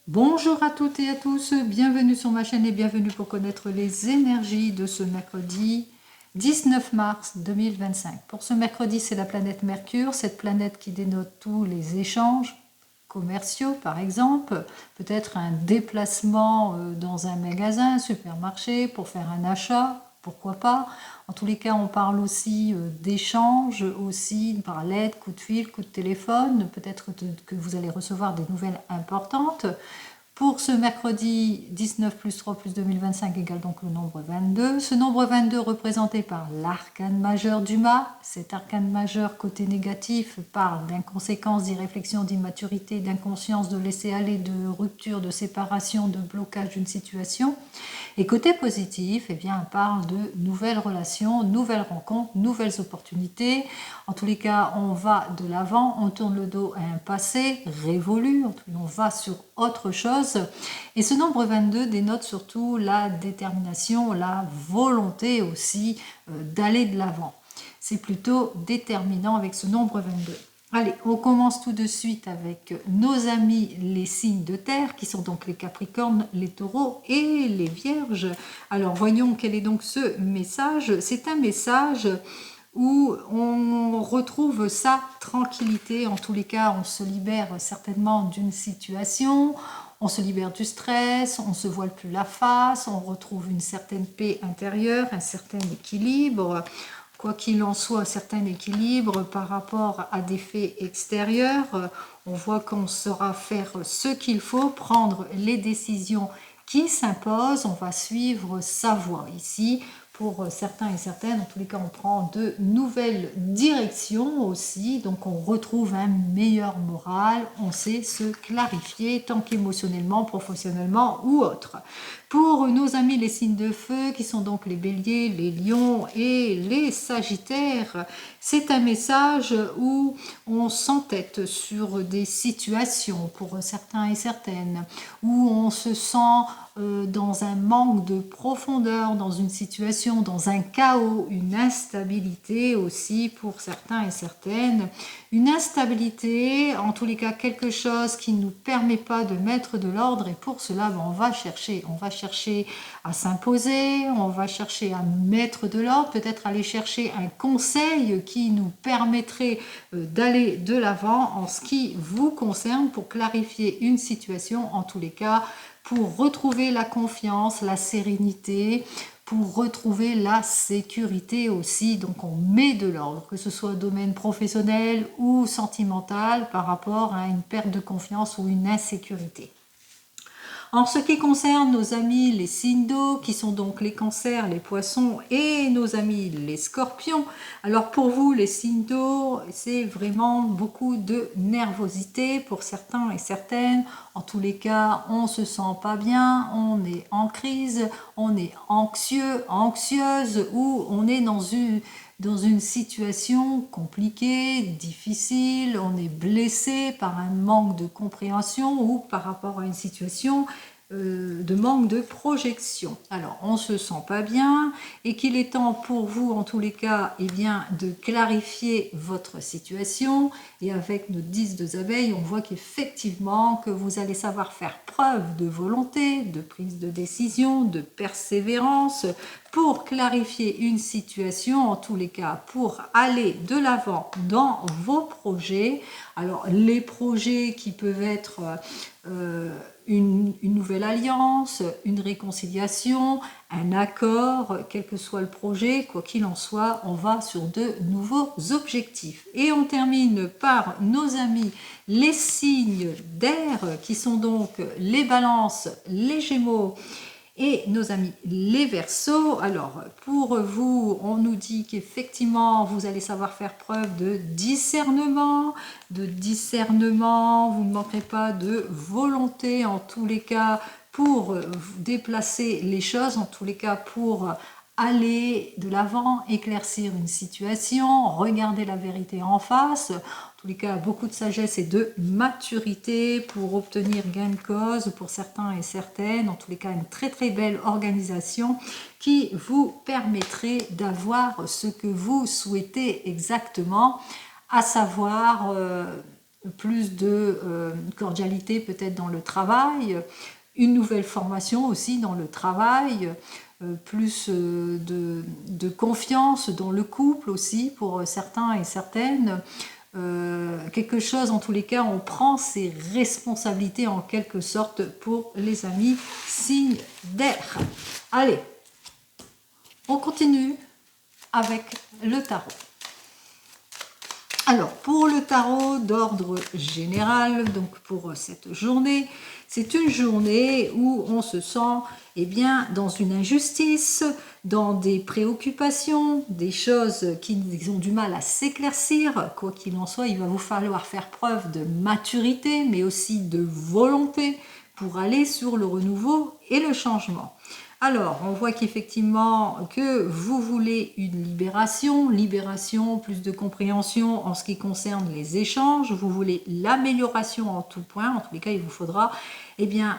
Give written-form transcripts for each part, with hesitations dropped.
Bonjour à toutes et à tous, bienvenue sur ma chaîne et bienvenue pour connaître les énergies de ce mercredi 19 mars 2025. Pour ce mercredi, c'est la planète Mercure, cette planète qui dénote tous les échanges commerciaux par exemple, peut-être un déplacement dans un magasin, un supermarché pour faire un achat, pourquoi pas. En tous les cas, on parle aussi d'échanges, aussi par lettre, coup de fil, coup de téléphone, peut-être que vous allez recevoir des nouvelles importantes. Pour ce mercredi, 19 plus 3 plus 2025 égale donc le nombre 22. Ce nombre 22 représenté par l'arcane majeur du mât. Cet arcane majeur côté négatif parle d'inconséquences, d'irréflexion, d'immaturité, d'inconscience, de laisser aller, de rupture, de séparation, de blocage d'une situation. Et côté positif, eh bien, on parle de nouvelles relations, nouvelles rencontres, nouvelles opportunités. En tous les cas, on va de l'avant, on tourne le dos à un passé révolu, on va sur autre chose. Et ce nombre 22 dénote surtout la détermination, la volonté aussi d'aller de l'avant. C'est plutôt déterminant avec ce nombre 22. Allez, on commence tout de suite avec nos amis les signes de terre, qui sont donc les capricornes, les taureaux et les vierges. Alors voyons quel est donc ce message. C'est un message où on retrouve sa tranquillité. En tous les cas, on se libère certainement d'une situation, on se libère du stress, on se voile plus la face, on retrouve une certaine paix intérieure, un certain équilibre. Quoi qu'il en soit, un certain équilibre par rapport à des faits extérieurs. On voit qu'on saura faire ce qu'il faut, prendre les décisions qui s'imposent. On va suivre sa voie ici. Pour certains et certaines, en tous les cas, on prend de nouvelles directions aussi. Donc, on retrouve un meilleur moral. On sait se clarifier, tant qu'émotionnellement, professionnellement ou autre. Pour nos amis les signes de feu, qui sont donc les béliers, les lions et les sagittaires, c'est un message où on s'entête sur des situations pour certains et certaines, où on se sent dans un manque de profondeur, dans une situation, dans un chaos, une instabilité aussi pour certains et certaines. Une instabilité, en tous les cas quelque chose qui ne nous permet pas de mettre de l'ordre, et pour cela on va chercher à s'imposer, on va chercher à mettre de l'ordre, peut-être aller chercher un conseil qui nous permettrait d'aller de l'avant en ce qui vous concerne pour clarifier une situation, en tous les cas pour retrouver la confiance, la sérénité, pour retrouver la sécurité aussi. Donc on met de l'ordre, que ce soit au domaine professionnel ou sentimental par rapport à une perte de confiance ou une insécurité. En ce qui concerne nos amis les signes d'eau, qui sont donc les cancers, les poissons et nos amis les scorpions, alors pour vous les signes d'eau, c'est vraiment beaucoup de nervosité pour certains et certaines. En tous les cas, on se sent pas bien, on est en crise, on est anxieux, anxieuse ou on est dans une situation compliquée, difficile, on est blessé par un manque de compréhension ou par rapport à une situation de manque de projection. Alors, on se sent pas bien et qu'il est temps pour vous, en tous les cas, eh bien, de clarifier votre situation. Et avec nos 10 de abeilles, on voit qu'effectivement, que vous allez savoir faire preuve de volonté, de prise de décision, de persévérance pour clarifier une situation, en tous les cas, pour aller de l'avant dans vos projets. Alors, les projets qui peuvent être une nouvelle alliance, une réconciliation, un accord, quel que soit le projet, quoi qu'il en soit, on va sur de nouveaux objectifs. Et on termine par nos amis les signes d'air, qui sont donc les balances, les gémeaux, et nos amis les Verseaux. Alors pour vous, on nous dit qu'effectivement vous allez savoir faire preuve de discernement, vous ne manquerez pas de volonté en tous les cas pour déplacer les choses, en tous les cas pour aller de l'avant, éclaircir une situation, regarder la vérité en face. En tous les cas, beaucoup de sagesse et de maturité pour obtenir gain de cause pour certains et certaines. En tous les cas, une très très belle organisation qui vous permettrait d'avoir ce que vous souhaitez exactement, à savoir plus de cordialité peut-être dans le travail, une nouvelle formation aussi dans le travail, plus de confiance dans le couple aussi pour certains et certaines. Quelque chose, en tous les cas, on prend ses responsabilités en quelque sorte pour les amis signes d'air. Allez, on continue avec le tarot. Alors, pour le tarot d'ordre général, donc pour cette journée, c'est une journée où on se sent bien, dans une injustice, dans des préoccupations, des choses qui ont du mal à s'éclaircir. Quoi qu'il en soit, il va vous falloir faire preuve de maturité, mais aussi de volonté pour aller sur le renouveau et le changement. Alors, on voit qu'effectivement, que vous voulez une libération, plus de compréhension en ce qui concerne les échanges, vous voulez l'amélioration en tout point, en tous les cas, il vous faudra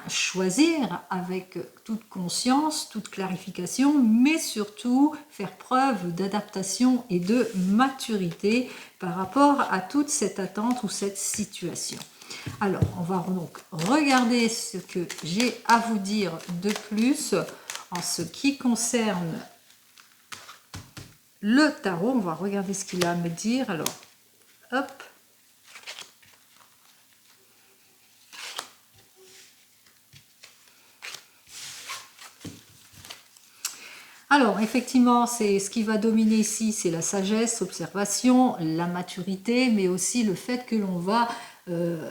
choisir avec toute conscience, toute clarification, mais surtout faire preuve d'adaptation et de maturité par rapport à toute cette attente ou cette situation. Alors, on va donc regarder ce que j'ai à vous dire de plus en ce qui concerne le tarot. On va regarder ce qu'il a à me dire. Alors, hop. Alors, effectivement, c'est ce qui va dominer ici, c'est la sagesse, l'observation, la maturité, mais aussi le fait que l'on va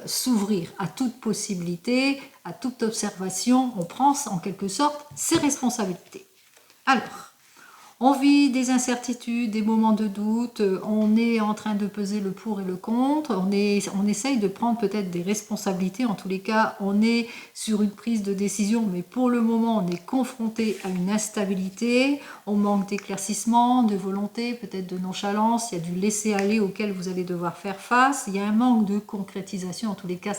s'ouvrir à toute possibilité, à toute observation. On prend en quelque sorte ses responsabilités. Alors, on vit des incertitudes, des moments de doute, on est en train de peser le pour et le contre, on essaye de prendre peut-être des responsabilités, en tous les cas on est sur une prise de décision, mais pour le moment on est confronté à une instabilité, on manque d'éclaircissement, de volonté, peut-être de nonchalance, il y a du laisser-aller auquel vous allez devoir faire face, il y a un manque de concrétisation, en tous les cas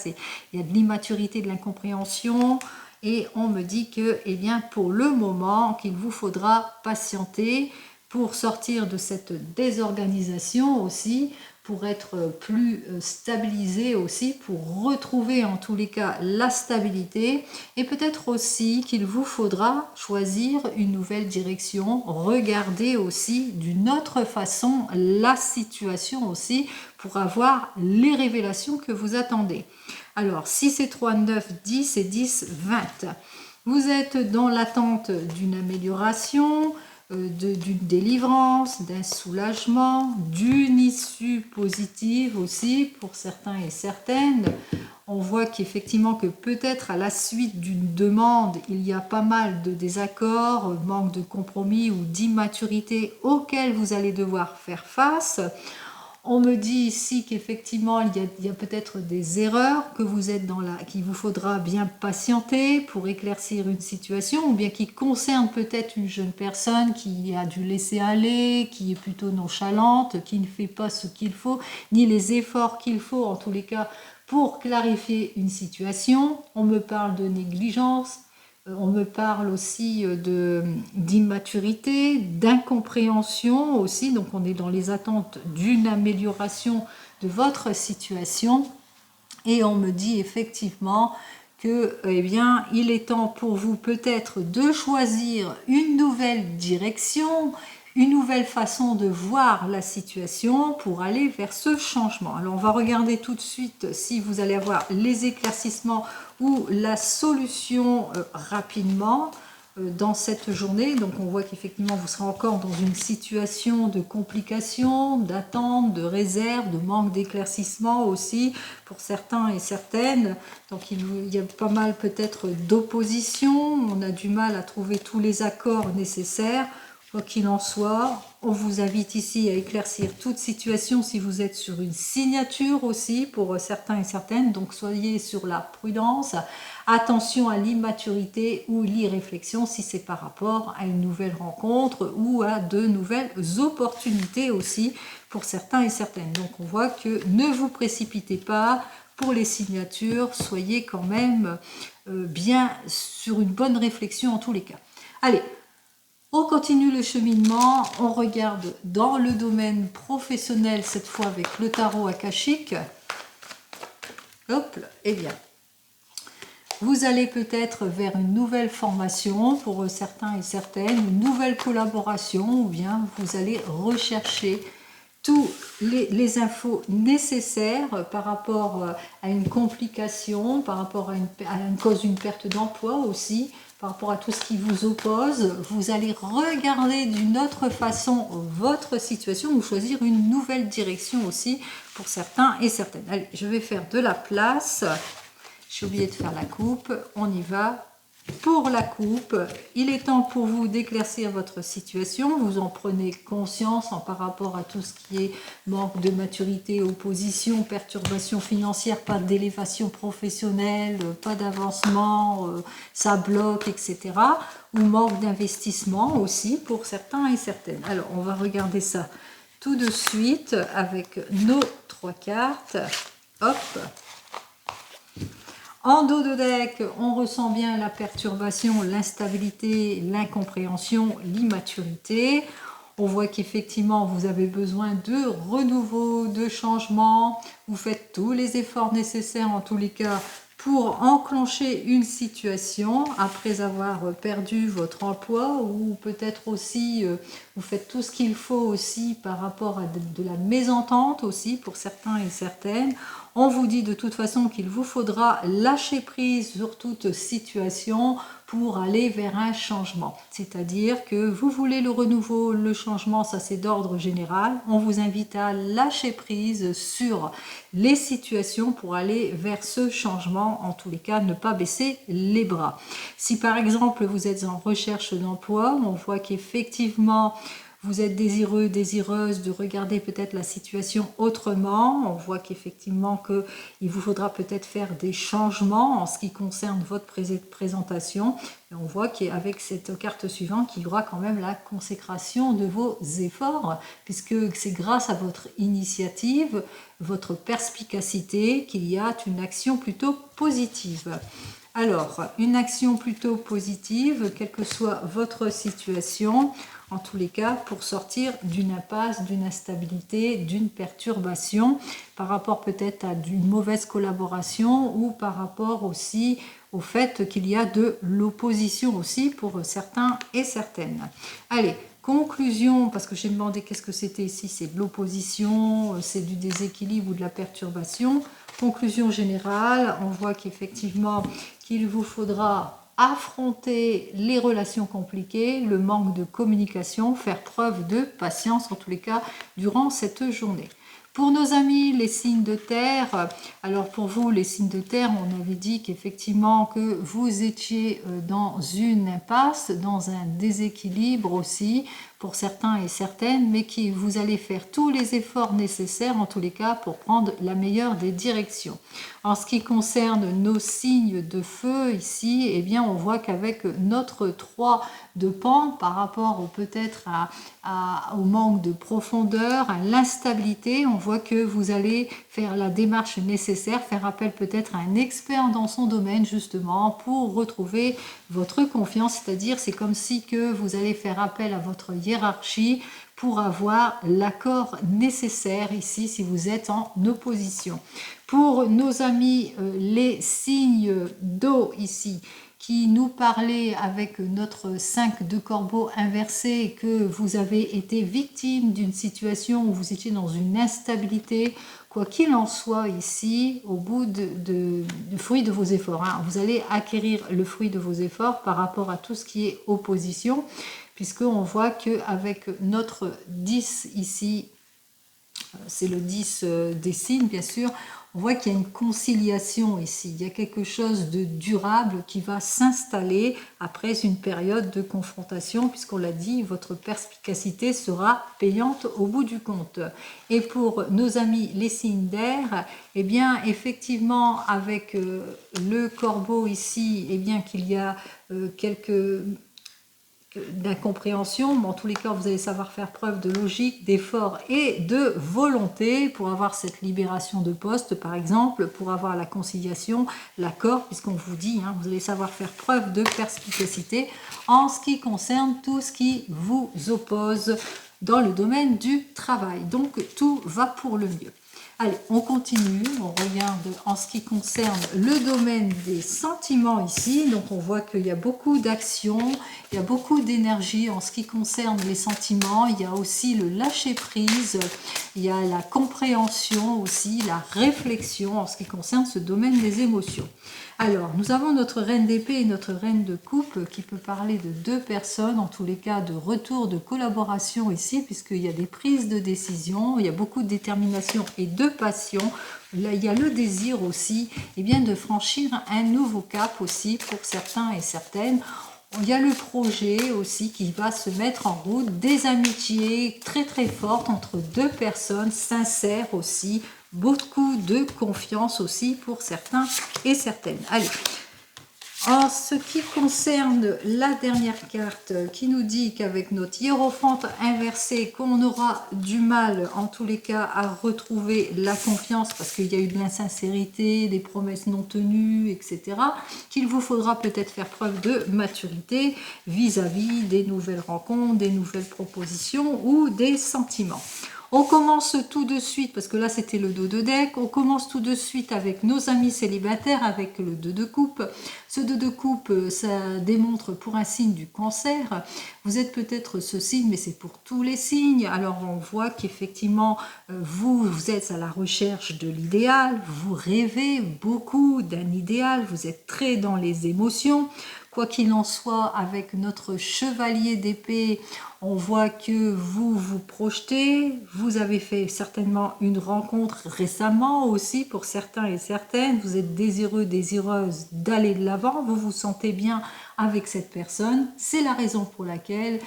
il y a de l'immaturité, de l'incompréhension. Et on me dit que, pour le moment, qu'il vous faudra patienter pour sortir de cette désorganisation aussi, pour être plus stabilisé aussi, pour retrouver en tous les cas la stabilité. Et peut-être aussi qu'il vous faudra choisir une nouvelle direction, regarder aussi d'une autre façon la situation aussi, pour avoir les révélations que vous attendez. Alors, 6 et 3, 9, 10 et 10, 20. Vous êtes dans l'attente d'une amélioration, d'une délivrance, d'un soulagement, d'une issue positive aussi pour certains et certaines. On voit qu'effectivement que peut-être à la suite d'une demande, il y a pas mal de désaccords, manque de compromis ou d'immaturité auxquels vous allez devoir faire face. On me dit ici qu'effectivement, il y a peut-être des erreurs que vous êtes qu'il vous faudra bien patienter pour éclaircir une situation, ou bien qui concerne peut-être une jeune personne qui a dû laisser aller, qui est plutôt nonchalante, qui ne fait pas ce qu'il faut, ni les efforts qu'il faut, en tous les cas, pour clarifier une situation. On me parle de négligence. On me parle aussi d'immaturité, d'incompréhension aussi, donc on est dans les attentes d'une amélioration de votre situation. Et on me dit effectivement que, il est temps pour vous peut-être de choisir une nouvelle direction, une nouvelle façon de voir la situation pour aller vers ce changement. Alors on va regarder tout de suite si vous allez avoir les éclaircissements ou la solution rapidement dans cette journée. Donc on voit qu'effectivement vous serez encore dans une situation de complication, d'attente, de réserve, de manque d'éclaircissement aussi pour certains et certaines. Donc il y a pas mal peut-être d'opposition, on a du mal à trouver tous les accords nécessaires. Quoi qu'il en soit, on vous invite ici à éclaircir toute situation si vous êtes sur une signature aussi pour certains et certaines. Donc soyez sur la prudence, attention à l'immaturité ou l'irréflexion si c'est par rapport à une nouvelle rencontre ou à de nouvelles opportunités aussi pour certains et certaines. Donc on voit que ne vous précipitez pas pour les signatures, soyez quand même bien sur une bonne réflexion en tous les cas. Allez, on continue le cheminement, on regarde dans le domaine professionnel, cette fois avec le tarot akashique. Hop, eh bien, vous allez peut-être vers une nouvelle formation pour certains et certaines, une nouvelle collaboration, ou bien vous allez rechercher tous les infos nécessaires par rapport à une complication, par rapport à une cause d'une perte d'emploi aussi, par rapport à tout ce qui vous oppose. Vous allez regarder d'une autre façon votre situation ou choisir une nouvelle direction aussi pour certains et certaines. Allez, je vais faire de la place. J'ai oublié de faire la coupe. On y va. Pour la coupe, il est temps pour vous d'éclaircir votre situation. Vous en prenez conscience par rapport à tout ce qui est manque de maturité, opposition, perturbation financière, pas d'élévation professionnelle, pas d'avancement, ça bloque, etc. Ou manque d'investissement aussi pour certains et certaines. Alors, on va regarder ça tout de suite avec nos 3 cartes. Hop! En dos de deck, on ressent bien la perturbation, l'instabilité, l'incompréhension, l'immaturité. On voit qu'effectivement, vous avez besoin de renouveau, de changement. Vous faites tous les efforts nécessaires, en tous les cas, pour enclencher une situation après avoir perdu votre emploi, ou peut-être aussi vous faites tout ce qu'il faut aussi par rapport à de la mésentente aussi pour certains et certaines. On vous dit de toute façon qu'il vous faudra lâcher prise sur toute situation pour aller vers un changement. C'est-à-dire que vous voulez le renouveau, le changement, ça c'est d'ordre général. On vous invite à lâcher prise sur les situations pour aller vers ce changement. En tous les cas, ne pas baisser les bras. Si par exemple vous êtes en recherche d'emploi, on voit qu'effectivement vous êtes désireux, désireuse de regarder peut-être la situation autrement. On voit qu'effectivement il vous faudra peut-être faire des changements en ce qui concerne votre présentation. Et on voit qu'avec cette carte suivante, qu'il y aura quand même la consécration de vos efforts, puisque c'est grâce à votre initiative, votre perspicacité, qu'il y a une action plutôt positive. Alors, une action plutôt positive, quelle que soit votre situation, en tous les cas, pour sortir d'une impasse, d'une instabilité, d'une perturbation, par rapport peut-être à d'une mauvaise collaboration ou par rapport aussi au fait qu'il y a de l'opposition aussi pour certains et certaines. Allez, conclusion, parce que j'ai demandé qu'est-ce que c'était ici, c'est de l'opposition, c'est du déséquilibre ou de la perturbation. Conclusion générale, on voit qu'effectivement, qu'il vous faudra affronter les relations compliquées, le manque de communication, faire preuve de patience en tous les cas durant cette journée. Pour nos amis les signes de terre, alors pour vous les signes de terre, on avait dit qu'effectivement que vous étiez dans une impasse, dans un déséquilibre aussi pour certains et certaines, mais que vous allez faire tous les efforts nécessaires en tous les cas pour prendre la meilleure des directions. En ce qui concerne nos signes de feu ici, eh bien on voit qu'avec notre 3 de pan par rapport peut-être au manque de profondeur, à l'instabilité, on voit que vous allez faire la démarche nécessaire, faire appel peut-être à un expert dans son domaine justement pour retrouver votre confiance, c'est-à-dire c'est comme si que vous allez faire appel à votre hiérarchie pour avoir l'accord nécessaire ici si vous êtes en opposition. Pour nos amis les signes d'eau ici, qui nous parlait avec notre 5 de corbeau inversé que vous avez été victime d'une situation où vous étiez dans une instabilité, quoi qu'il en soit ici, au bout du fruit de vos efforts, hein, vous allez acquérir le fruit de vos efforts par rapport à tout ce qui est opposition, puisqu'on voit qu'avec notre 10 ici, c'est le 10 des signes bien sûr, on voit qu'il y a une conciliation ici, il y a quelque chose de durable qui va s'installer après une période de confrontation, puisqu'on l'a dit, votre perspicacité sera payante au bout du compte. Et pour nos amis les signes d'air, eh bien effectivement avec le corbeau ici, eh bien qu'il y a quelques d'incompréhension, mais en tous les cas vous allez savoir faire preuve de logique, d'effort et de volonté pour avoir cette libération de poste par exemple, pour avoir la conciliation, l'accord, puisqu'on vous dit, hein, vous allez savoir faire preuve de perspicacité en ce qui concerne tout ce qui vous oppose dans le domaine du travail, donc tout va pour le mieux. Allez, on continue, on regarde en ce qui concerne le domaine des sentiments ici. Donc on voit qu'il y a beaucoup d'actions, il y a beaucoup d'énergie en ce qui concerne les sentiments. Il y a aussi le lâcher-prise, il y a la compréhension aussi, la réflexion en ce qui concerne ce domaine des émotions. Alors, nous avons notre reine d'épée et notre reine de coupe qui peut parler de deux personnes, en tous les cas de retour, de collaboration ici, puisqu'il y a des prises de décision, il y a beaucoup de détermination et de passion. Là, il y a le désir aussi bien, de franchir un nouveau cap aussi pour certains et certaines. Il y a le projet aussi qui va se mettre en route, des amitiés très très fortes entre deux personnes, sincères aussi, beaucoup de confiance aussi pour certains et certaines. Allez, en ce qui concerne la dernière carte qui nous dit qu'avec notre hiérophante inversé, qu'on aura du mal en tous les cas à retrouver la confiance parce qu'il y a eu de l'insincérité, des promesses non tenues, etc. Qu'il vous faudra peut-être faire preuve de maturité vis-à-vis des nouvelles rencontres, des nouvelles propositions ou des sentiments. On commence tout de suite, parce que là c'était le dos de deck, on commence tout de suite avec nos amis célibataires, avec le 2 de coupe. Ce 2 de coupe, ça démontre pour un signe du cancer. Vous êtes peut-être ce signe, mais c'est pour tous les signes. Alors on voit qu'effectivement, vous êtes à la recherche de l'idéal, vous rêvez beaucoup d'un idéal, vous êtes très dans les émotions. Quoi qu'il en soit, avec notre chevalier d'épée, on voit que vous vous projetez, vous avez fait certainement une rencontre récemment aussi pour certains et certaines, vous êtes désireux, désireuse d'aller de l'avant, vous vous sentez bien avec cette personne, c'est la raison pour laquelle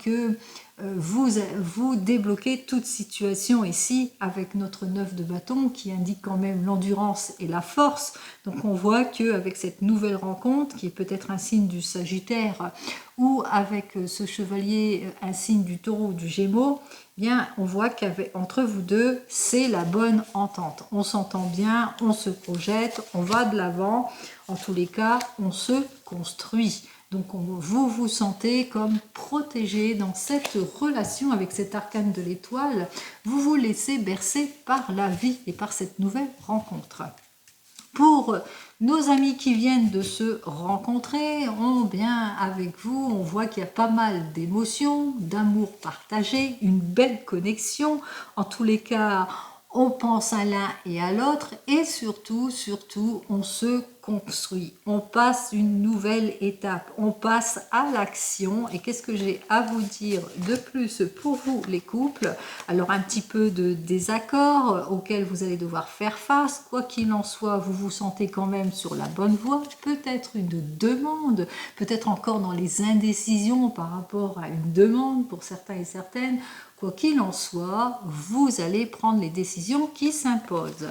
que vous débloquez toute situation ici avec notre 9 de bâton qui indique quand même l'endurance et la force. Donc on voit qu'avec cette nouvelle rencontre qui est peut-être un signe du Sagittaire ou avec ce chevalier un signe du Taureau ou du Gémeaux, on voit qu'entre vous deux c'est la bonne entente. On s'entend bien, on se projette, on va de l'avant, en tous les cas on se construit. Donc vous vous sentez comme protégé dans cette relation avec cet arcane de l'étoile. Vous vous laissez bercer par la vie et par cette nouvelle rencontre. Pour nos amis qui viennent de se rencontrer, avec vous, on voit qu'il y a pas mal d'émotions, d'amour partagé, une belle connexion. En tous les cas, on pense à l'un et à l'autre et surtout, on se construit. On passe une nouvelle étape, on passe à l'action. Et qu'est-ce que j'ai à vous dire de plus pour vous les couples? Alors un petit peu de désaccord auquel vous allez devoir faire face. Quoi qu'il en soit, vous vous sentez quand même sur la bonne voie. Peut-être une demande, peut-être encore dans les indécisions par rapport à une demande pour certains et certaines. Quoi qu'il en soit, vous allez prendre les décisions qui s'imposent.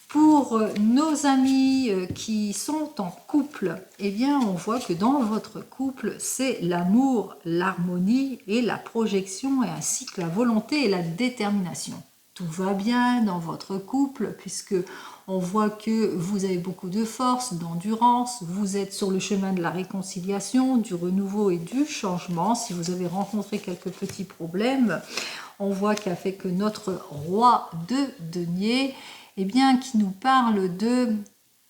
Pour nos amis qui sont en couple, on voit que dans votre couple, c'est l'amour, l'harmonie et la projection, et ainsi que la volonté et la détermination. Tout va bien dans votre couple, puisque on voit que vous avez beaucoup de force, d'endurance, vous êtes sur le chemin de la réconciliation, du renouveau et du changement. Si vous avez rencontré quelques petits problèmes, on voit qu'avec notre roi de denier, qui nous parle de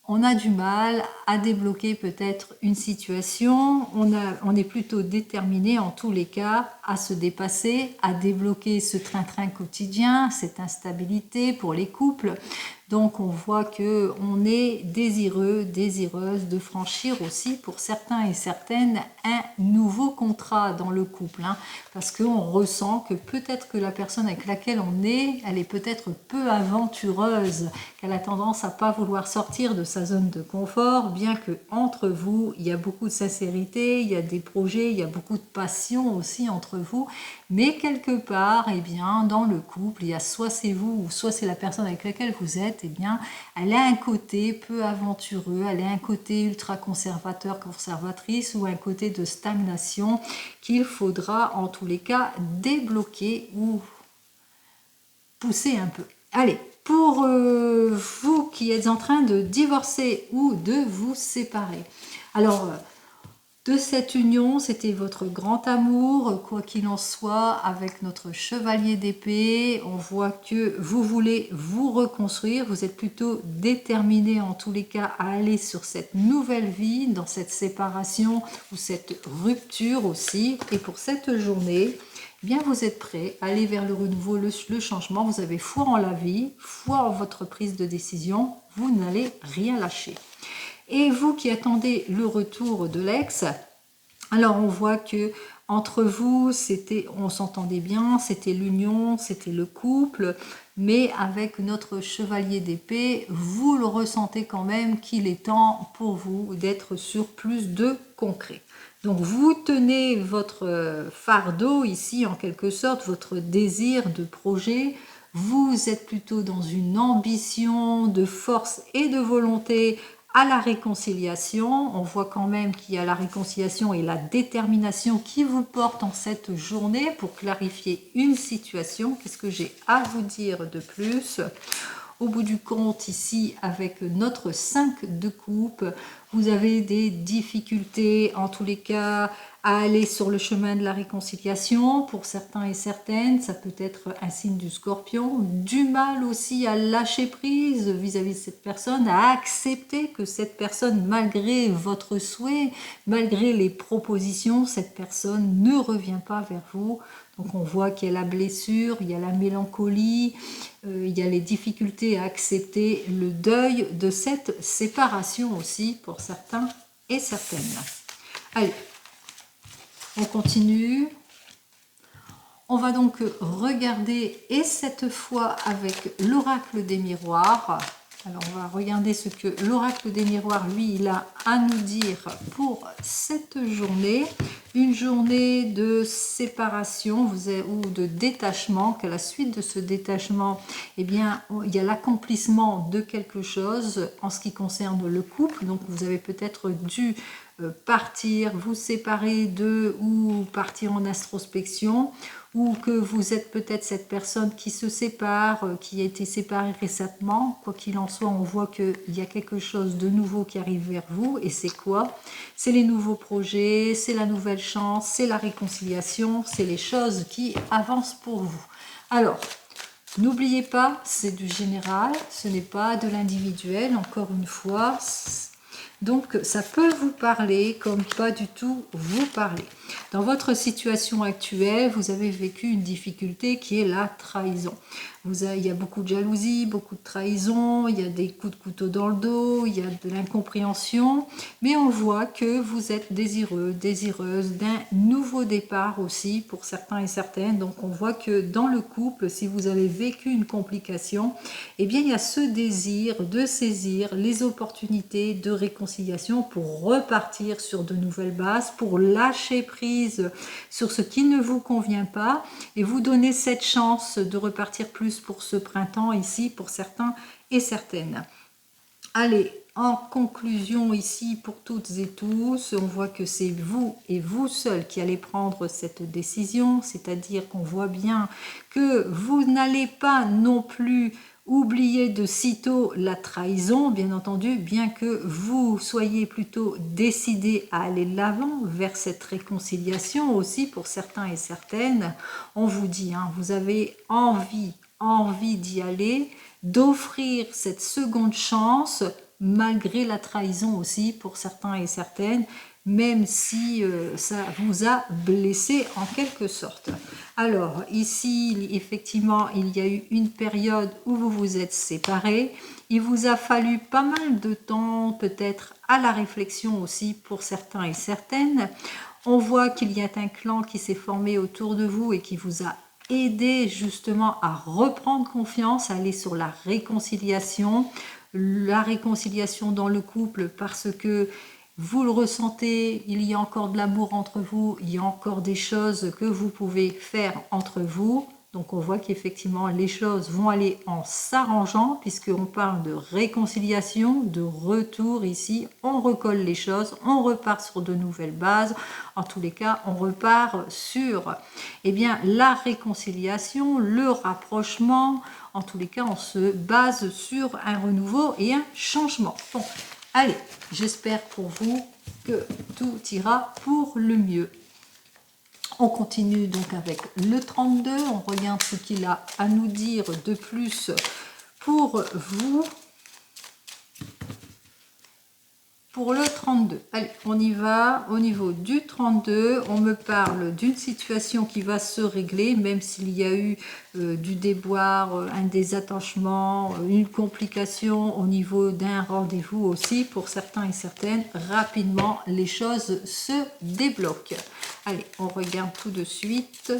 on a du mal à débloquer peut-être une situation, on est plutôt déterminé en tous les cas à se dépasser, à débloquer ce train-train quotidien, cette instabilité pour les couples. Donc on voit que on est désireux, désireuse de franchir aussi pour certains et certaines un nouveau contrat dans le couple, parce qu'on ressent que peut-être que la personne avec laquelle on est, elle est peut-être peu aventureuse, qu'elle a tendance à pas vouloir sortir de sa zone de confort, bien que entre vous il y a beaucoup de sincérité, il y a des projets, il y a beaucoup de passion aussi entre vous, mais quelque part, dans le couple, il y a soit c'est vous ou soit c'est la personne avec laquelle vous êtes, elle a un côté peu aventureux, elle a un côté ultra conservateur, conservatrice, ou un côté de stagnation qu'il faudra en tous les cas débloquer ou pousser un peu. Allez, pour vous qui êtes en train de divorcer ou de vous séparer. Alors, de cette union, c'était votre grand amour, quoi qu'il en soit, avec notre chevalier d'épée. On voit que vous voulez vous reconstruire, vous êtes plutôt déterminé en tous les cas à aller sur cette nouvelle vie, dans cette séparation ou cette rupture aussi. Et pour cette journée, eh bien vous êtes prêt à aller vers le renouveau, le changement. Vous avez foi en la vie, foi en votre prise de décision, vous n'allez rien lâcher. Et vous qui attendez le retour de l'ex, alors on voit que entre vous, on s'entendait bien, c'était l'union, c'était le couple, mais avec notre chevalier d'épée, vous le ressentez quand même qu'il est temps pour vous d'être sur plus de concret. Donc vous tenez votre fardeau ici en quelque sorte, votre désir de projet. Vous êtes plutôt dans une ambition de force et de volonté à la réconciliation. On voit quand même qu'il y a la réconciliation et la détermination qui vous portent en cette journée pour clarifier une situation. Qu'est-ce que j'ai à vous dire de plus ? Au bout du compte, ici, avec notre 5 de coupe, vous avez des difficultés, en tous les cas, à aller sur le chemin de la réconciliation. Pour certains et certaines, ça peut être un signe du scorpion. Du mal aussi à lâcher prise vis-à-vis de cette personne, à accepter que cette personne, malgré votre souhait, malgré les propositions, cette personne ne revient pas vers vous. Donc on voit qu'il y a la blessure, il y a la mélancolie, il y a les difficultés à accepter le deuil de cette séparation aussi pour certains et certaines. Allez, on continue. On va donc regarder, et cette fois avec l'oracle des miroirs. Alors on va regarder ce que l'oracle des miroirs, lui, il a à nous dire pour cette journée. Une journée de séparation ou de détachement, qu'à la suite de ce détachement, eh bien, il y a l'accomplissement de quelque chose en ce qui concerne le couple. Donc vous avez peut-être dû partir, vous séparer d'eux ou partir en introspection, ou que vous êtes peut-être cette personne qui se sépare, qui a été séparée récemment. Quoi qu'il en soit, on voit qu'il y a quelque chose de nouveau qui arrive vers vous. Et c'est quoi? C'est les nouveaux projets, c'est la nouvelle chance, c'est la réconciliation, c'est les choses qui avancent pour vous. Alors, n'oubliez pas, c'est du général, ce n'est pas de l'individuel, encore une fois. Donc, ça peut vous parler comme pas du tout vous parler. Dans votre situation actuelle, vous avez vécu une difficulté qui est la trahison. Il y a beaucoup de jalousie, beaucoup de trahison, il y a des coups de couteau dans le dos, il y a de l'incompréhension. Mais on voit que vous êtes désireux, désireuse d'un nouveau départ aussi pour certains et certaines. Donc, on voit que dans le couple, si vous avez vécu une complication, eh bien, il y a ce désir de saisir les opportunités de réconciliation pour repartir sur de nouvelles bases, pour lâcher prise sur ce qui ne vous convient pas et vous donner cette chance de repartir plus pour ce printemps ici pour certains et certaines. Allez, en conclusion ici pour toutes et tous, on voit que c'est vous et vous seul qui allez prendre cette décision, c'est-à-dire qu'on voit bien que vous n'allez pas non plus oublier de sitôt la trahison, bien entendu, bien que vous soyez plutôt décidé à aller de l'avant vers cette réconciliation aussi pour certains et certaines. On vous dit, hein, vous avez envie d'y aller, d'offrir cette seconde chance malgré la trahison aussi pour certains et certaines, même si ça vous a blessé en quelque sorte. Alors ici, effectivement, il y a eu une période où vous vous êtes séparés. Il vous a fallu pas mal de temps, peut-être à la réflexion aussi pour certains et certaines. On voit qu'il y a un clan qui s'est formé autour de vous et qui vous a aidé justement à reprendre confiance, à aller sur la réconciliation dans le couple parce que vous le ressentez, il y a encore de l'amour entre vous, il y a encore des choses que vous pouvez faire entre vous. Donc on voit qu'effectivement les choses vont aller en s'arrangeant puisqu'on parle de réconciliation, de retour ici. On recolle les choses, on repart sur de nouvelles bases. En tous les cas, on repart sur la réconciliation, le rapprochement. En tous les cas, on se base sur un renouveau et un changement. Bon, allez, j'espère pour vous que tout ira pour le mieux. On continue donc avec le 32, on regarde ce qu'il a à nous dire de plus pour vous. Pour le 32, allez, on y va. Au niveau du 32, on me parle d'une situation qui va se régler, même s'il y a eu du déboire, un désattachement, une complication au niveau d'un rendez-vous aussi. Pour certains et certaines, rapidement, les choses se débloquent. Allez, on regarde tout de suite.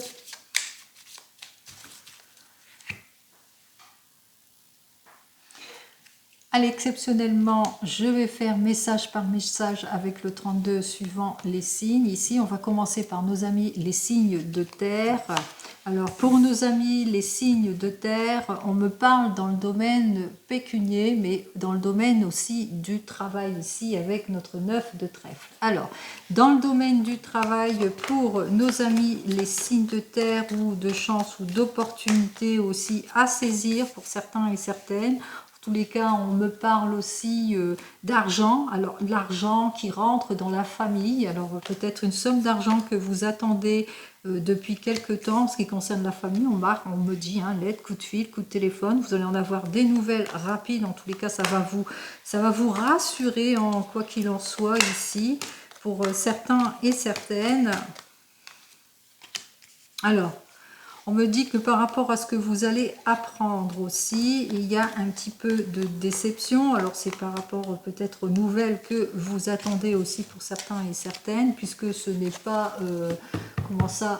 Allez, exceptionnellement, je vais faire message par message avec le 32 suivant les signes. Ici, on va commencer par nos amis les signes de terre. Alors, pour nos amis les signes de terre, on me parle dans le domaine pécunier, mais dans le domaine aussi du travail ici avec notre 9 de trèfle. Alors, dans le domaine du travail, pour nos amis les signes de terre ou de chance ou d'opportunité aussi à saisir pour certains et certaines, tous les cas, on me parle aussi d'argent, alors de l'argent qui rentre dans la famille, alors peut-être une somme d'argent que vous attendez depuis quelque temps en ce qui concerne la famille, on me dit lettre, coup de fil, coup de téléphone, vous allez en avoir des nouvelles rapides, en tous les cas ça va vous rassurer en quoi qu'il en soit ici, pour certains et certaines. Alors, on me dit que par rapport à ce que vous allez apprendre aussi, il y a un petit peu de déception. Alors c'est par rapport peut-être aux nouvelles que vous attendez aussi pour certains et certaines, puisque ce n'est pas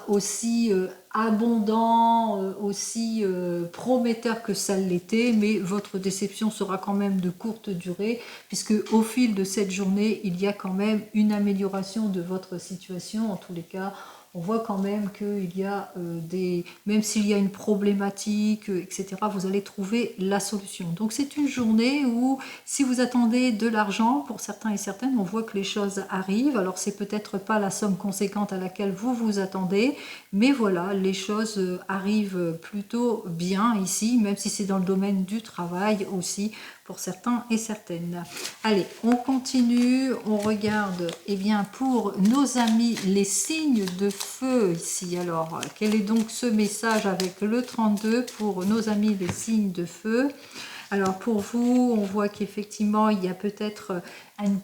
aussi abondant, aussi prometteur que ça l'était, mais votre déception sera quand même de courte durée, puisque au fil de cette journée, il y a quand même une amélioration de votre situation. En tous les cas, on voit quand même qu'il y a même s'il y a une problématique, etc., vous allez trouver la solution. Donc c'est une journée où, si vous attendez de l'argent, pour certains et certaines, on voit que les choses arrivent. Alors c'est peut-être pas la somme conséquente à laquelle vous vous attendez, mais voilà, les choses arrivent plutôt bien ici, même si c'est dans le domaine du travail aussi, pour certains et certaines. Allez, on continue, on regarde pour nos amis les signes de feu ici. Alors, quel est donc ce message avec le 32 pour nos amis les signes de feu? Alors pour vous, on voit qu'effectivement, il y a peut-être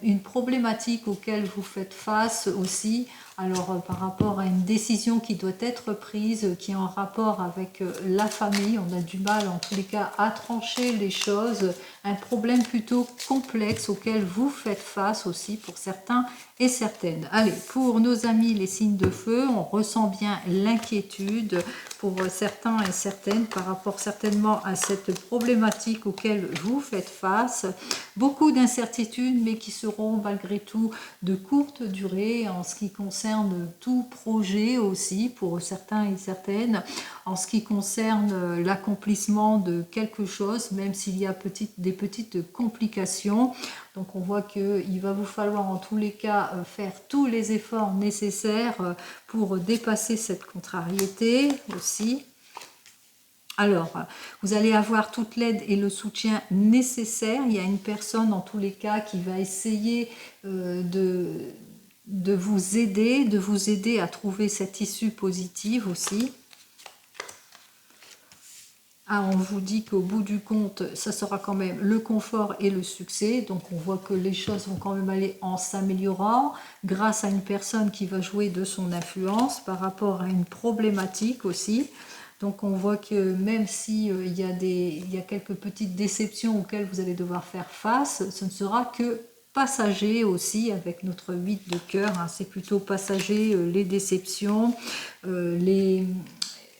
une problématique auquel vous faites face aussi. Alors par rapport à une décision qui doit être prise, qui est en rapport avec la famille, on a du mal en tous les cas à trancher les choses. Un problème plutôt complexe auquel vous faites face aussi pour certains et certaines. Allez, pour nos amis les signes de feu, on ressent bien l'inquiétude pour certains et certaines par rapport certainement à cette problématique auquel vous faites face. Beaucoup d'incertitudes, mais qui seront malgré tout de courte durée en ce qui concerne tout projet aussi pour certains et certaines, en ce qui concerne l'accomplissement de quelque chose, même s'il y a des petites complications. Donc on voit qu'il va vous falloir en tous les cas faire tous les efforts nécessaires pour dépasser cette contrariété aussi. Alors, vous allez avoir toute l'aide et le soutien nécessaires. Il y a une personne en tous les cas qui va essayer de vous aider à trouver cette issue positive aussi. Ah, on vous dit qu'au bout du compte, ça sera quand même le confort et le succès. Donc on voit que les choses vont quand même aller en s'améliorant grâce à une personne qui va jouer de son influence par rapport à une problématique aussi. Donc on voit que même s'il y a quelques petites déceptions auxquelles vous allez devoir faire face, ce ne sera que passager aussi avec notre 8 de cœur. C'est plutôt passager les déceptions, les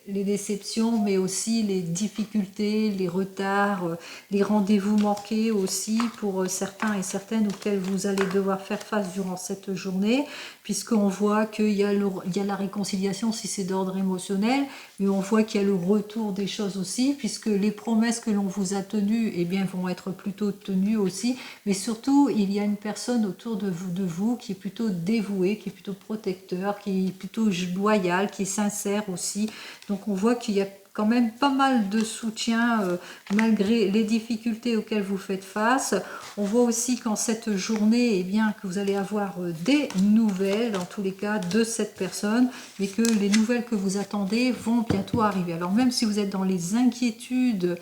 déceptions, mais aussi les difficultés, les retards, les rendez-vous manqués aussi pour certains et certaines auxquels vous allez devoir faire face durant cette journée, puisqu'on voit qu'il y a la réconciliation si c'est d'ordre émotionnel, mais on voit qu'il y a le retour des choses aussi, puisque les promesses que l'on vous a tenues vont être plutôt tenues aussi, mais surtout il y a une personne autour de vous qui est plutôt dévouée, qui est plutôt protecteur, qui est plutôt loyal, qui est sincère aussi. Donc on voit qu'il y a quand même pas mal de soutien malgré les difficultés auxquelles vous faites face. On voit aussi qu'en cette journée, eh bien, que vous allez avoir des nouvelles, en tous les cas, de cette personne, mais que les nouvelles que vous attendez vont bientôt arriver. Alors même si vous êtes dans les inquiétudes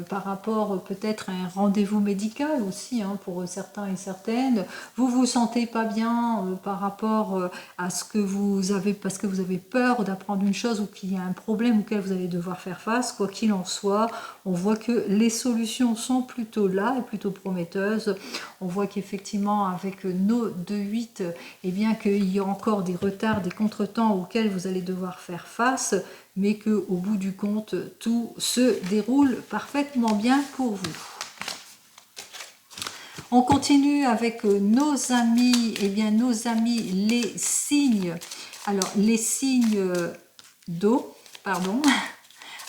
par rapport peut-être à un rendez-vous médical aussi, hein, pour certains et certaines, vous vous sentez pas bien par rapport à ce que vous avez, parce que vous avez peur d'apprendre une chose ou qu'il y a un problème auquel vous allez devoir faire face. Quoi qu'il en soit, on voit que les solutions sont plutôt là et plutôt prometteuses. On voit qu'effectivement avec nos 2-8, eh bien qu'il y a encore des retards, des contretemps auxquels vous allez devoir faire face, mais qu'au bout du compte, tout se déroule parfaitement bien pour vous. On continue avec nos amis, eh bien nos amis les signes. Alors les signes d'eau, pardon.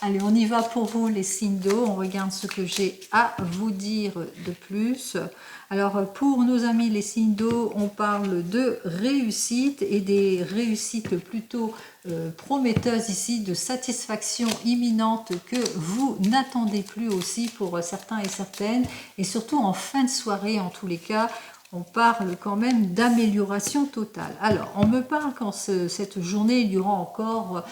Allez, on y va pour vous les signes d'eau. On regarde ce que j'ai à vous dire de plus. Alors pour nos amis les signes d'eau, on parle de réussite et des réussites plutôt prometteuses ici, de satisfaction imminente que vous n'attendez plus aussi pour certains et certaines. Et surtout en fin de soirée en tous les cas, on parle quand même d'amélioration totale. Alors, on me parle qu'en cette journée, il y aura encore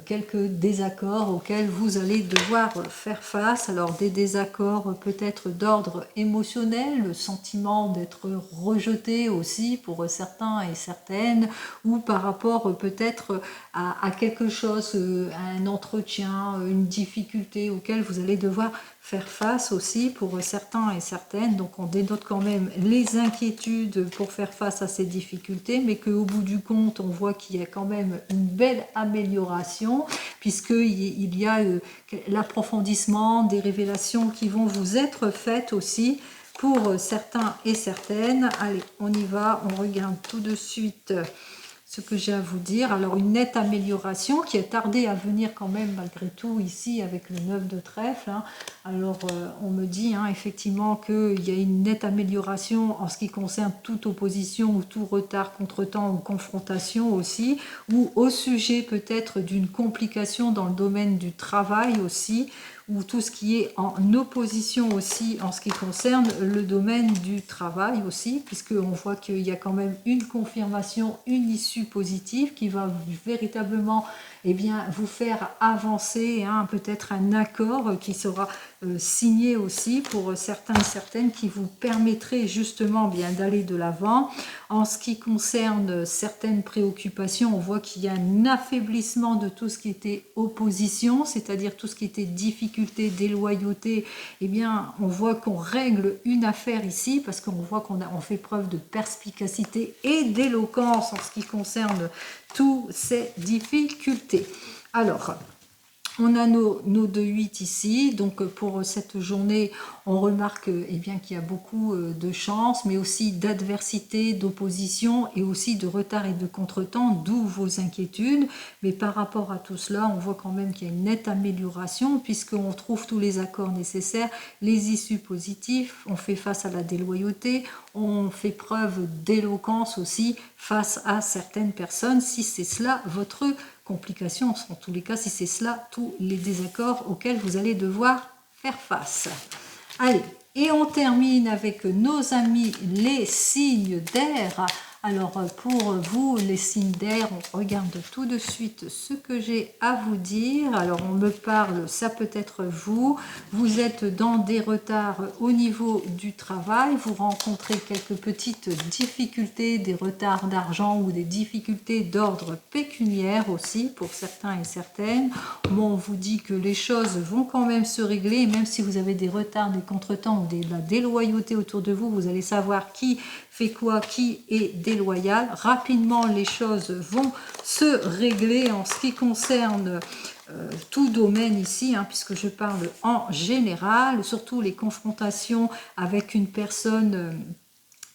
quelques désaccords auxquels vous allez devoir faire face. Alors, des désaccords peut-être d'ordre émotionnel, le sentiment d'être rejeté aussi pour certains et certaines, ou par rapport peut-être à quelque chose, à un entretien, une difficulté auquel vous allez devoir faire face aussi pour certains et certaines. Donc on dénote quand même les inquiétudes pour faire face à ces difficultés, mais qu'au bout du compte, on voit qu'il y a quand même une belle amélioration, puisqu'il y a l'approfondissement des révélations qui vont vous être faites aussi pour certains et certaines. Allez, on y va, on regarde tout de suite ce que j'ai à vous dire. Alors une nette amélioration qui a tardé à venir quand même malgré tout ici avec le 9 de trèfle. Hein. Alors on me dit effectivement qu'il y a une nette amélioration en ce qui concerne toute opposition ou tout retard, contretemps ou confrontation aussi, ou au sujet peut-être d'une complication dans le domaine du travail aussi, ou tout ce qui est en opposition aussi en ce qui concerne le domaine du travail aussi, puisqu'on voit qu'il y a quand même une confirmation, une issue positive qui va véritablement vous faire avancer, peut-être un accord qui sera signé aussi pour certains et certaines qui vous permettrait justement d'aller de l'avant. En ce qui concerne certaines préoccupations, on voit qu'il y a un affaiblissement de tout ce qui était opposition, c'est-à-dire tout ce qui était difficulté, déloyauté. On voit qu'on règle une affaire ici parce qu'on voit qu'on fait preuve de perspicacité et d'éloquence en ce qui concerne toutes ces difficultés. Alors, on a nos 2-8 ici, donc pour cette journée, on remarque qu'il y a beaucoup de chance, mais aussi d'adversité, d'opposition et aussi de retard et de contretemps, d'où vos inquiétudes. Mais par rapport à tout cela, on voit quand même qu'il y a une nette amélioration puisqu'on trouve tous les accords nécessaires, les issues positives, on fait face à la déloyauté, on fait preuve d'éloquence aussi face à certaines personnes, si c'est cela votre complications, en tous les cas, si c'est cela, tous les désaccords auxquels vous allez devoir faire face. Allez, et on termine avec nos amis les signes d'air. Alors pour vous, les signes d'air, on regarde tout de suite ce que j'ai à vous dire. Alors on me parle, ça peut être vous. Vous êtes dans des retards au niveau du travail. Vous rencontrez quelques petites difficultés, des retards d'argent ou des difficultés d'ordre pécuniaire aussi pour certains et certaines. Bon, on vous dit que les choses vont quand même se régler. Et même si vous avez des retards, des contretemps ou de la déloyauté autour de vous, vous allez savoir qui fait quoi, qui est déloyal. Rapidement, les choses vont se régler en ce qui concerne tout domaine ici, puisque je parle en général, surtout les confrontations avec une personne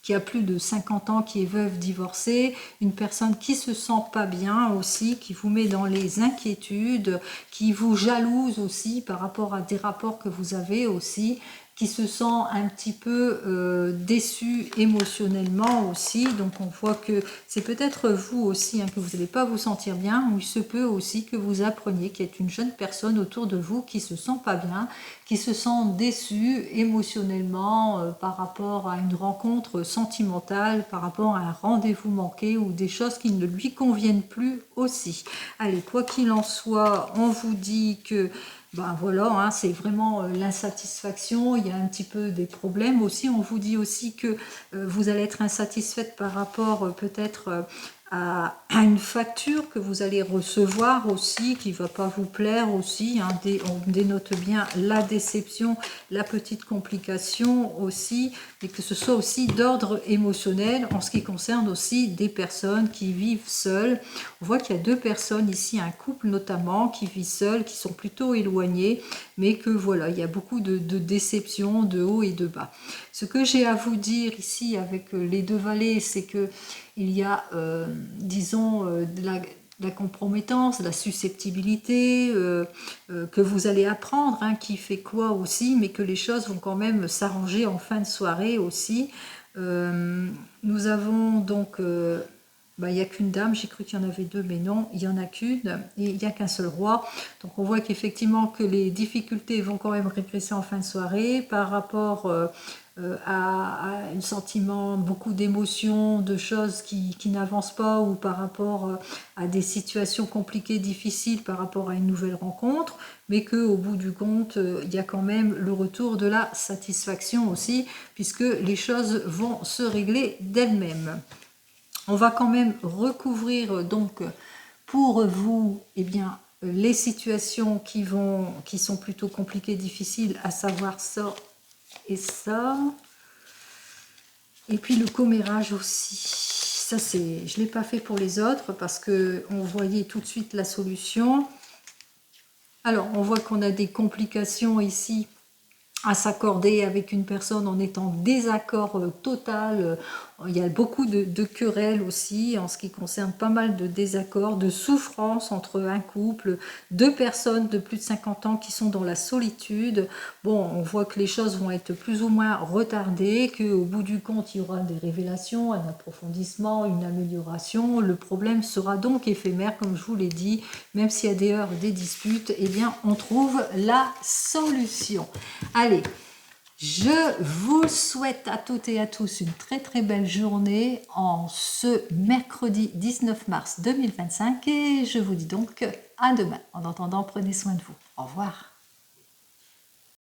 qui a plus de 50 ans, qui est veuve divorcée, une personne qui se sent pas bien aussi, qui vous met dans les inquiétudes, qui vous jalouse aussi par rapport à des rapports que vous avez aussi, qui se sent un petit peu déçu émotionnellement aussi. Donc on voit que c'est peut-être vous aussi, hein, que vous n'allez pas vous sentir bien, ou il se peut aussi que vous appreniez qu'il y a une jeune personne autour de vous qui se sent pas bien, qui se sent déçu émotionnellement par rapport à une rencontre sentimentale, par rapport à un rendez-vous manqué ou des choses qui ne lui conviennent plus aussi. Allez, quoi qu'il en soit, on vous dit que ben voilà, hein, c'est vraiment l'insatisfaction, il y a un petit peu des problèmes aussi. On vous dit aussi que vous allez être insatisfaite par rapport peut-être à une facture que vous allez recevoir aussi, qui ne va pas vous plaire aussi. Hein, on dénote bien la déception, la petite complication aussi, et que ce soit aussi d'ordre émotionnel en ce qui concerne aussi des personnes qui vivent seules. On voit qu'il y a deux personnes ici, un couple notamment, qui vit seul, qui sont plutôt éloignés, mais que voilà, il y a beaucoup de déceptions, de haut et de bas. Ce que j'ai à vous dire ici avec les deux valets, c'est que il y a, disons, de la compromettance, de la susceptibilité que vous allez apprendre, hein, qui fait quoi aussi, mais que les choses vont quand même s'arranger en fin de soirée aussi. Nous avons donc, bah, il n'y a qu'une dame, j'ai cru qu'il y en avait deux, mais non, il n'y en a qu'une, et il n'y a qu'un seul roi. Donc on voit qu'effectivement que les difficultés vont quand même régresser en fin de soirée par rapport à un sentiment, beaucoup d'émotions, de choses qui n'avancent pas, ou par rapport à des situations compliquées, difficiles par rapport à une nouvelle rencontre, mais qu'au bout du compte, il y a quand même le retour de la satisfaction aussi, puisque les choses vont se régler d'elles-mêmes. On va quand même recouvrir donc pour vous, eh bien, les situations qui sont plutôt compliquées, difficiles, à savoir ça et ça. Et puis le commérage aussi. Ça, je ne l'ai pas fait pour les autres parce qu'on voyait tout de suite la solution. Alors, on voit qu'on a des complications ici à s'accorder avec une personne en étant en désaccord total. Il y a beaucoup de querelles aussi en ce qui concerne pas mal de désaccords, de souffrances entre un couple, deux personnes de plus de 50 ans qui sont dans la solitude. Bon, on voit que les choses vont être plus ou moins retardées, qu'au bout du compte, il y aura des révélations, un approfondissement, une amélioration. Le problème sera donc éphémère, comme je vous l'ai dit, même s'il y a des heures, des disputes, eh bien, on trouve la solution. Allez, je vous souhaite à toutes et à tous une très très belle journée en ce mercredi 19 mars 2025 et je vous dis donc à demain. En attendant, prenez soin de vous. Au revoir.